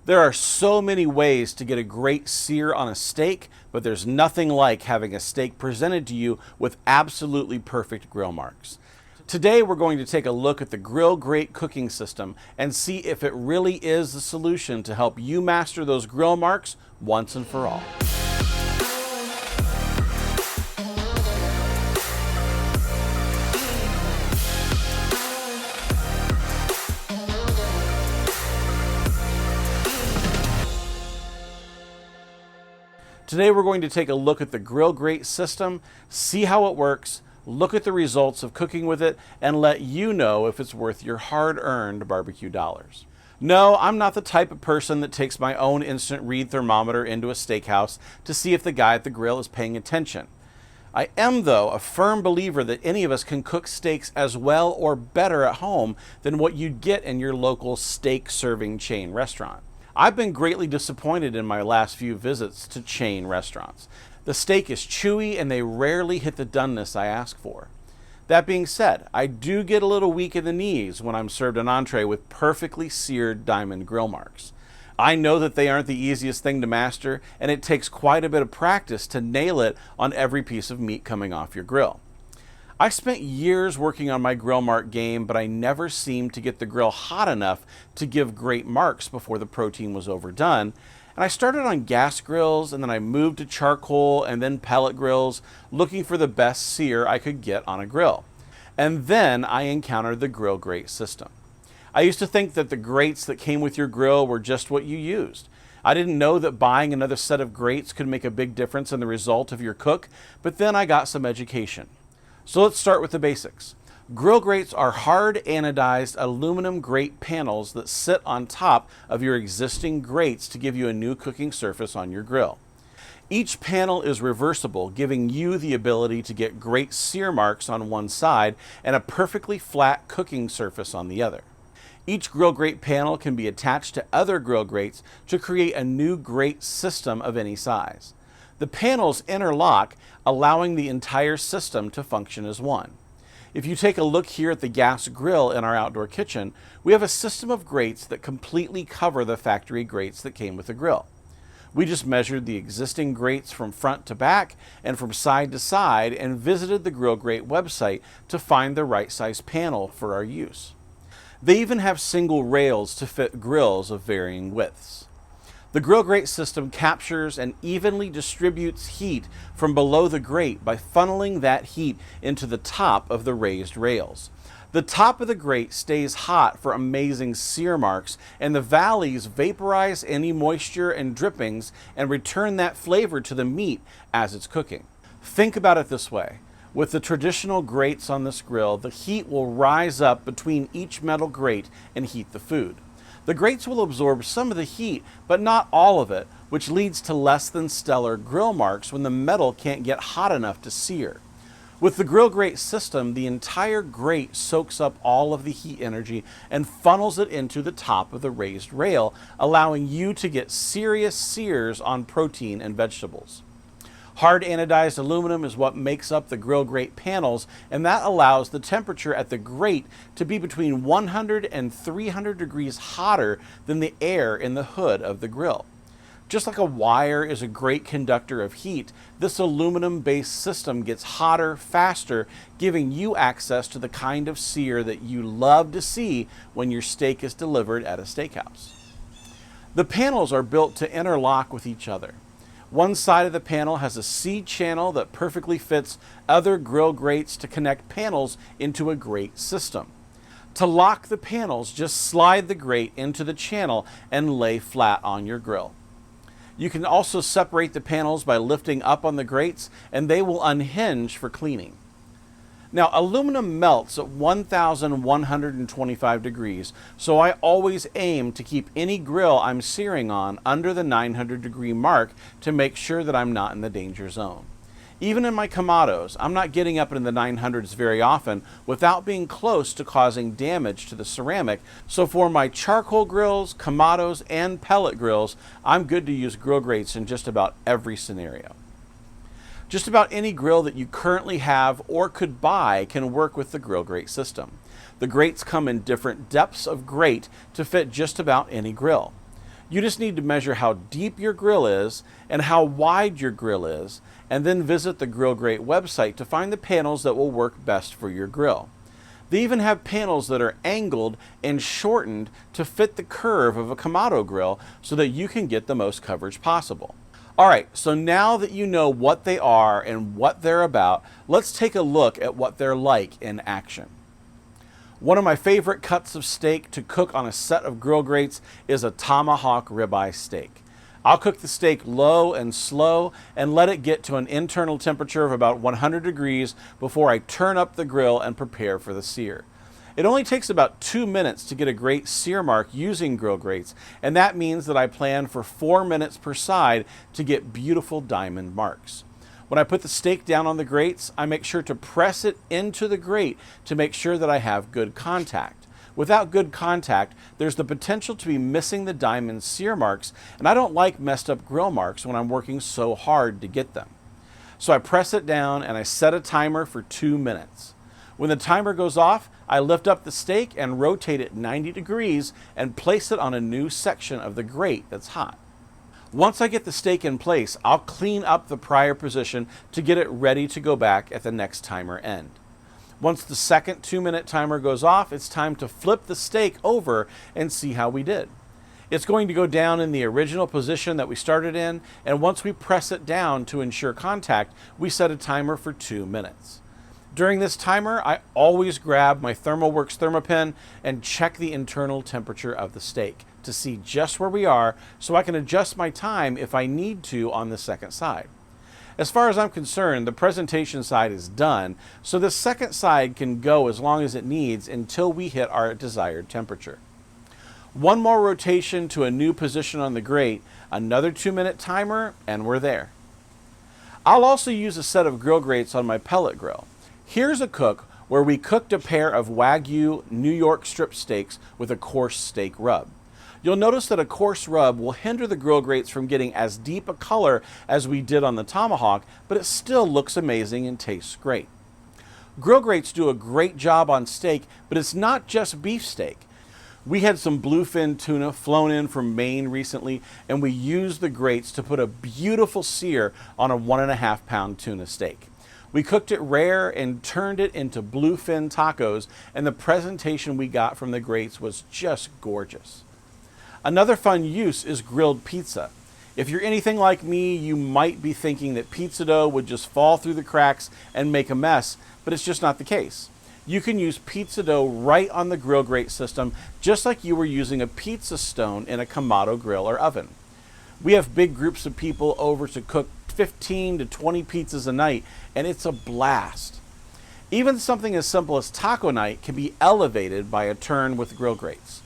There are so many ways to get a great sear on a steak, but there's nothing like having a steak presented to you with absolutely perfect grill marks. Today we're going to take a look at the GrillGrate cooking system and see if it really is the solution to help you master those grill marks once and for all. Today we're going to take a look at the GrillGrate system, see how it works, look at the results of cooking with it, and let you know if it's worth your hard-earned barbecue dollars. No, I'm not the type of person that takes my own instant read thermometer into a steakhouse to see if the guy at the grill is paying attention. I am, though, a firm believer that any of us can cook steaks as well or better at home than what you'd get in your local steak-serving chain restaurant. I've been greatly disappointed in my last few visits to chain restaurants. The steak is chewy and they rarely hit the doneness I ask for. That being said, I do get a little weak in the knees when I'm served an entree with perfectly seared diamond grill marks. I know that they aren't the easiest thing to master, and it takes quite a bit of practice to nail it on every piece of meat coming off your grill. I spent years working on my grill mark game, but I never seemed to get the grill hot enough to give great marks before the protein was overdone. And I started on gas grills, and then I moved to charcoal and then pellet grills, looking for the best sear I could get on a grill. And then I encountered the GrillGrate system. I used to think that the grates that came with your grill were just what you used. I didn't know that buying another set of grates could make a big difference in the result of your cook, but then I got some education. So let's start with the basics. Grill grates are hard anodized aluminum grate panels that sit on top of your existing grates to give you a new cooking surface on your grill. Each panel is reversible, giving you the ability to get great sear marks on one side and a perfectly flat cooking surface on the other. Each grill grate panel can be attached to other grill grates to create a new grate system of any size. The panels interlock, allowing the entire system to function as one. If you take a look here at the gas grill in our outdoor kitchen, we have a system of grates that completely cover the factory grates that came with the grill. We just measured the existing grates from front to back and from side to side and visited the GrillGrate website to find the right size panel for our use. They even have single rails to fit grills of varying widths. The GrillGrate system captures and evenly distributes heat from below the grate by funneling that heat into the top of the raised rails. The top of the grate stays hot for amazing sear marks, and the valleys vaporize any moisture and drippings and return that flavor to the meat as it's cooking. Think about it this way. With the traditional grates on this grill, the heat will rise up between each metal grate and heat the food. The grates will absorb some of the heat, but not all of it, which leads to less than stellar grill marks when the metal can't get hot enough to sear. With the GrillGrate system, the entire grate soaks up all of the heat energy and funnels it into the top of the raised rail, allowing you to get serious sears on protein and vegetables. Hard anodized aluminum is what makes up the GrillGrate panels, and that allows the temperature at the grate to be between 100 and 300 degrees hotter than the air in the hood of the grill. Just like a wire is a great conductor of heat, this aluminum-based system gets hotter faster, giving you access to the kind of sear that you love to see when your steak is delivered at a steakhouse. The panels are built to interlock with each other. One side of the panel has a C channel that perfectly fits other grill grates to connect panels into a grate system. To lock the panels, just slide the grate into the channel and lay flat on your grill. You can also separate the panels by lifting up on the grates, and they will unhinge for cleaning. Now, aluminum melts at 1,125 degrees, so I always aim to keep any grill I'm searing on under the 900 degree mark to make sure that I'm not in the danger zone. Even in my Kamados, I'm not getting up in the 900s very often without being close to causing damage to the ceramic, so for my charcoal grills, Kamados, and pellet grills, I'm good to use grill grates in just about every scenario. Just about any grill that you currently have or could buy can work with the GrillGrate system. The grates come in different depths of grate to fit just about any grill. You just need to measure how deep your grill is and how wide your grill is, and then visit the GrillGrate website to find the panels that will work best for your grill. They even have panels that are angled and shortened to fit the curve of a Kamado grill so that you can get the most coverage possible. All right, so now that you know what they are and what they're about, let's take a look at what they're like in action. One of my favorite cuts of steak to cook on a set of grill grates is a tomahawk ribeye steak. I'll cook the steak low and slow and let it get to an internal temperature of about 100 degrees before I turn up the grill and prepare for the sear. It only takes about 2 minutes to get a great sear mark using grill grates, and that means that I plan for 4 minutes per side to get beautiful diamond marks. When I put the steak down on the grates, I make sure to press it into the grate to make sure that I have good contact. Without good contact, there's the potential to be missing the diamond sear marks, and I don't like messed up grill marks when I'm working so hard to get them. So I press it down and I set a timer for 2 minutes. When the timer goes off, I lift up the steak and rotate it 90 degrees and place it on a new section of the grate that's hot. Once I get the steak in place, I'll clean up the prior position to get it ready to go back at the next timer end. Once the second 2-minute timer goes off, it's time to flip the steak over and see how we did. It's going to go down in the original position that we started in, and once we press it down to ensure contact, we set a timer for 2 minutes. During this timer, I always grab my ThermoWorks thermopen and check the internal temperature of the steak to see just where we are so I can adjust my time if I need to on the second side. As far as I'm concerned, the presentation side is done, so the second side can go as long as it needs until we hit our desired temperature. One more rotation to a new position on the grate, another 2-minute timer, and we're there. I'll also use a set of grill grates on my pellet grill. Here's a cook where we cooked a pair of Wagyu New York strip steaks with a coarse steak rub. You'll notice that a coarse rub will hinder the grill grates from getting as deep a color as we did on the tomahawk, but it still looks amazing and tastes great. Grill grates do a great job on steak, but it's not just beef steak. We had some bluefin tuna flown in from Maine recently, and we used the grates to put a beautiful sear on a 1.5-pound tuna steak. We cooked it rare and turned it into bluefin tacos, and the presentation we got from the grates was just gorgeous. Another fun use is grilled pizza. If you're anything like me, you might be thinking that pizza dough would just fall through the cracks and make a mess, but it's just not the case. You can use pizza dough right on the grill grate system, just like you were using a pizza stone in a Kamado grill or oven. We have big groups of people over to cook 15 to 20 pizzas a night, and it's a blast. Even something as simple as taco night can be elevated by a turn with grill grates.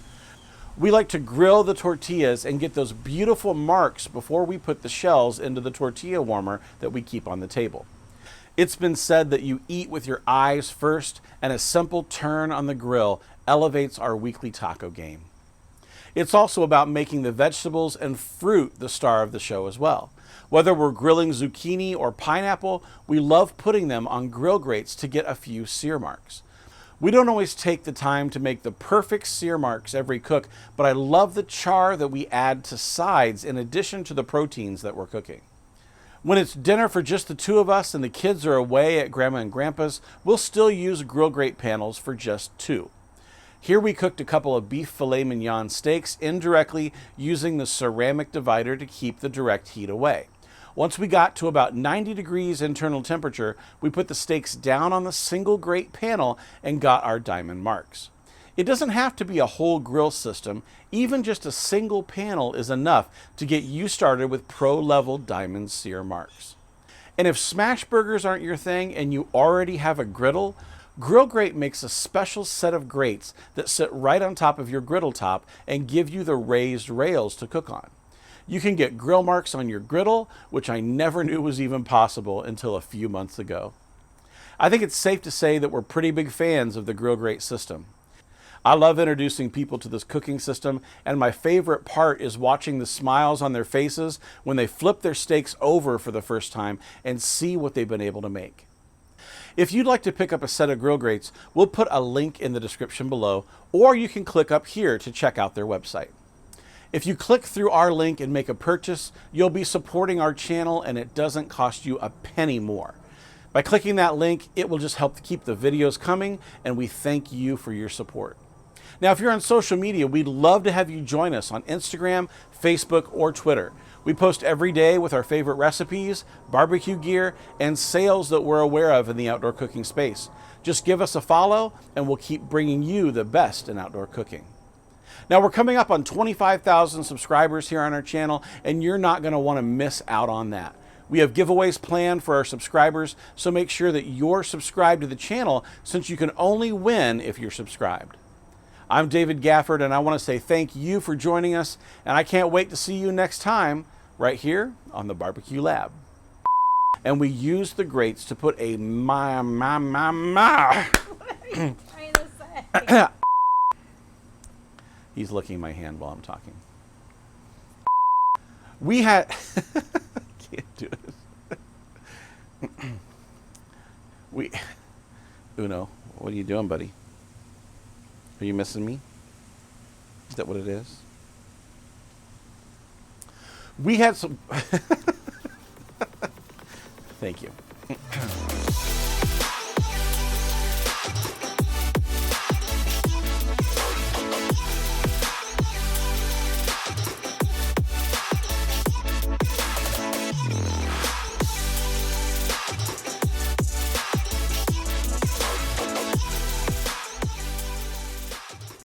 We like to grill the tortillas and get those beautiful marks before we put the shells into the tortilla warmer that we keep on the table. It's been said that you eat with your eyes first, and a simple turn on the grill elevates our weekly taco game. It's also about making the vegetables and fruit the star of the show as well. Whether we're grilling zucchini or pineapple, we love putting them on grill grates to get a few sear marks. We don't always take the time to make the perfect sear marks every cook, but I love the char that we add to sides in addition to the proteins that we're cooking. When it's dinner for just the two of us and the kids are away at Grandma and Grandpa's, we'll still use grill grate panels for just 2. Here we cooked a couple of beef filet mignon steaks indirectly using the ceramic divider to keep the direct heat away. Once we got to about 90 degrees internal temperature, we put the steaks down on the single grate panel and got our diamond marks. It doesn't have to be a whole grill system. Even just a single panel is enough to get you started with pro-level diamond sear marks. And if smash burgers aren't your thing and you already have a griddle, GrillGrate makes a special set of grates that sit right on top of your griddle top and give you the raised rails to cook on. You can get grill marks on your griddle, which I never knew was even possible until a few months ago. I think it's safe to say that we're pretty big fans of the GrillGrate system. I love introducing people to this cooking system, and my favorite part is watching the smiles on their faces when they flip their steaks over for the first time and see what they've been able to make. If you'd like to pick up a set of grill grates, we'll put a link in the description below, or you can click up here to check out their website. If you click through our link and make a purchase, you'll be supporting our channel and it doesn't cost you a penny more. By clicking that link, it will just help to keep the videos coming, and we thank you for your support. Now, if you're on social media, we'd love to have you join us on Instagram, Facebook, or Twitter. We post every day with our favorite recipes, barbecue gear, and sales that we're aware of in the outdoor cooking space. Just give us a follow, and we'll keep bringing you the best in outdoor cooking. Now, we're coming up on 25,000 subscribers here on our channel, and you're not going to want to miss out on that. We have giveaways planned for our subscribers, so make sure that you're subscribed to the channel, since you can only win if you're subscribed. I'm David Gafford, and I want to say thank you for joining us, and I can't wait to see you next time right here on the Barbecue Lab. And we use the grates to put a What are you trying to say? He's licking my hand while I'm talking. We had can't do it. Uno, what are you doing, buddy? Are you missing me? Is that what it is? We had some... Thank you.